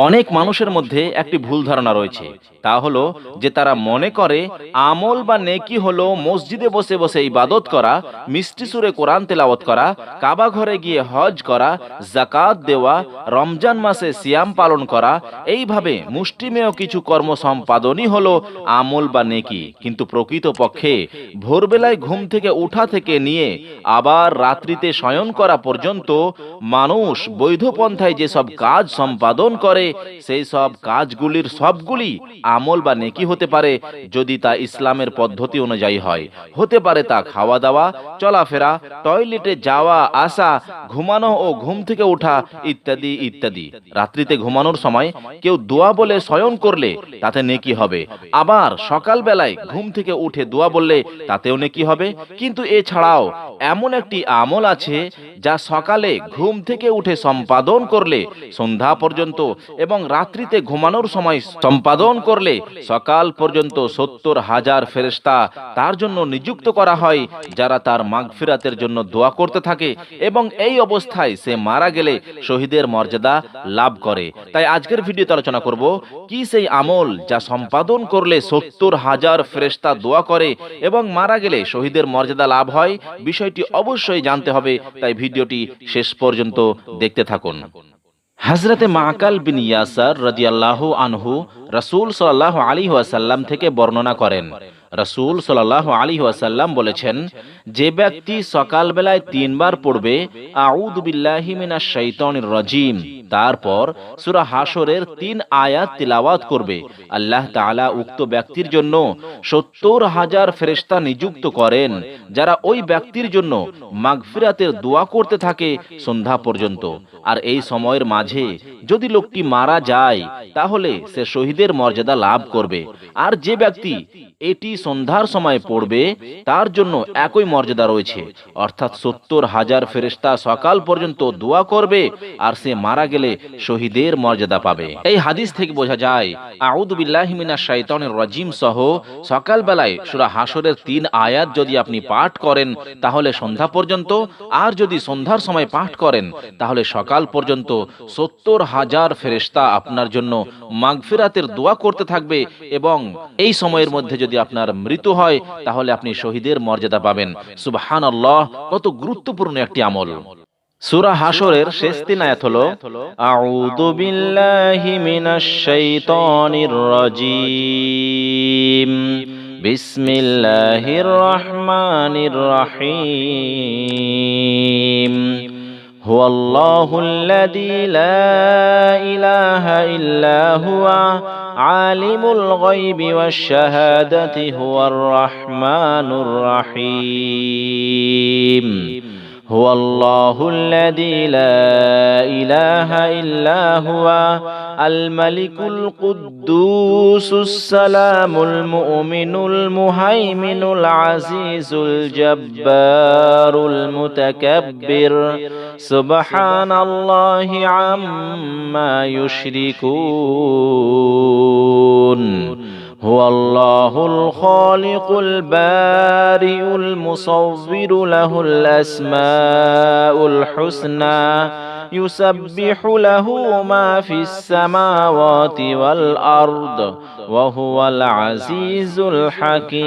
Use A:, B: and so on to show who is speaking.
A: অনেক মানুষের মধ্যে একটি ভুল ধারণা রয়েছে, তা হলো যে তারা মনে করে আমল বা নেকি হলো মসজিদে বসে বসে ইবাদত করা, মিষ্টি সুরে কোরআন তেলাওয়াত করা, কাবা ঘরে গিয়ে হজ করা, যাকাত দেওয়া, রমজান মাসে সিয়াম পালন করা। এইভাবে মুষ্টিমেয় কিছু কর্ম সম্পাদনই হলো আমল বা নেকি। কিন্তু প্রকৃতপক্ষে ভোরবেলায় ঘুম থেকে উঠা থেকে নিয়ে আবার রাত্রিতে শয়ন করা পর্যন্ত মানুষ বৈধ পন্থায় যেসব কাজ সম্পাদন করে, সেই সব কাজগুলির সবগুলি আমল বা নেকি হতে পারে যদি তা ইসলামের পদ্ধতি অনুযায়ী হয়। হতে পারে তা খাওয়া দাওয়া, চলাফেরা, টয়লেটে যাওয়া আসা, ঘুমানো ও ঘুম থেকে ওঠা ইত্যাদি ইত্যাদি। রাত্রিতে ঘুমানোর সময় কেউ দোয়া বলে শয়ন করলে তাতে নেকি হবে, আবার সকাল বেলায় ঘুম থেকে উঠে দোয়া বললে তাতেও নেকি হবে। কিন্তু এছাড়াও এমন একটি আমল আছে যা সকালে ঘুম থেকে উঠে সম্পাদন করলে সন্ধ্যা পর্যন্ত এবং রাত্রিতে ঘুমানোর সময় সম্পাদন করলে সকাল পর্যন্ত 70,000 ফেরেশতা তার জন্য নিযুক্ত করা হয়, যারা তার মাগফিরাতের জন্য দোয়া করতে থাকে এবং এই অবস্থায় সে মারা গেলে শহীদের মর্যাদা লাভ করে। তাই আজকের ভিডিওতে আলোচনা করব কি সেই আমল যা সম্পাদন করলে 70,000 ফেরেশতা দোয়া করে এবং মারা গেলে শহীদের মর্যাদা লাভ হয়। বিষয়টি অবশ্যই জানতে হবে, তাই ভিডিওটি শেষ পর্যন্ত দেখতে থাকুন। হযরতে মাকাল বিন ইয়াসার রাদিয়াল্লাহু আনহু রাসূল সাল্লাল্লাহু আলাইহি ওয়াসাল্লাম থেকে বর্ণনা করেন, রাসূল সাল্লাল্লাহু আলাইহি ওয়াসাল্লাম বলেছেন, যে ব্যক্তি সকালবেলায় 3 বার পড়বে আউযু বিল্লাহি মিনাশ শাইতানির রাজীম, তারপর সূরা হাশরের 3 আয়াত তিলাওয়াত করবে, আল্লাহ তাআলা উক্ত ব্যক্তির জন্য 70,000 ফেরেশতা নিযুক্ত করেন, যারা ওই ব্যক্তির জন্য মাগফিরাতের দোয়া করতে থাকে সন্ধ্যা পর্যন্ত। আর এই সময়ের মাঝে যদি লোকটি মারা যায় তাহলে সে শহীদের মর্যাদা লাভ করবে। আর যে ব্যক্তি এটি সন্ধ্যার সময় পড়বে তার জন্য একই মর্যাদা রয়েছে, অর্থাৎ 70,000 ফেরেশতা সকাল পর্যন্ত দোয়া করবে আর সে মারা গেলে শহীদের মর্যাদা পাবে। এই হাদিস থেকে বোঝা যায় আউযু বিল্লাহি মিনাশ শাইতানির রাজীম সহ সকালবেলায় সূরা হাশরের 3 আয়াত যদি আপনি পাঠ করেন তাহলে সন্ধ্যা পর্যন্ত, আর যদি সন্ধ্যার সময় পাঠ করেন তাহলে সকাল পর্যন্ত 70,000 ফেরেশতা আপনার জন্য মাগফিরাতের দোয়া করতে থাকবে এবং এই সময়ের মধ্যে যদি আপনার মৃত্যু হয় তাহলে আপনি শহীদের মর্যাদা পাবেন। সুবহানাল্লাহ, কত গুরুত্বপূর্ণ একটি আমল। সূরা হাশরের শেষ 3 আয়াত হলো আউযু বিল্লাহি মিনাশ শাইতানির রাজীম, বিসমিল্লাহির রহমানির রহিম, হুয়াল্লাহুল্লাযী লা ইলাহা ইল্লা হুয়া আলিমুল গায়বি ওয়াশ শাহাদাতি হুয়ার রহমানুর রহিম, হুয়াল্লাহুল্লাযী লা ইলাহা ইল্লা হুয়া আল মালিকুল কুদ্দুসুস সালামুল মুমিনুল মুহাইমিনুল আজিজুল জব্বারুল মুতাকাব্বির, সুবহানাল্লাহি আম্মা ইউশরিকুন, হুয়াল্লাহুল খালিকুল বারিউল মুসাউবিরু লাহুল আসমাউল হুসনা, ইউসাব্বিহু লাহু মা ফিস সামাওয়াতি ওয়াল আরদ ওয়া হুয়াল আজিজুল হাকীম।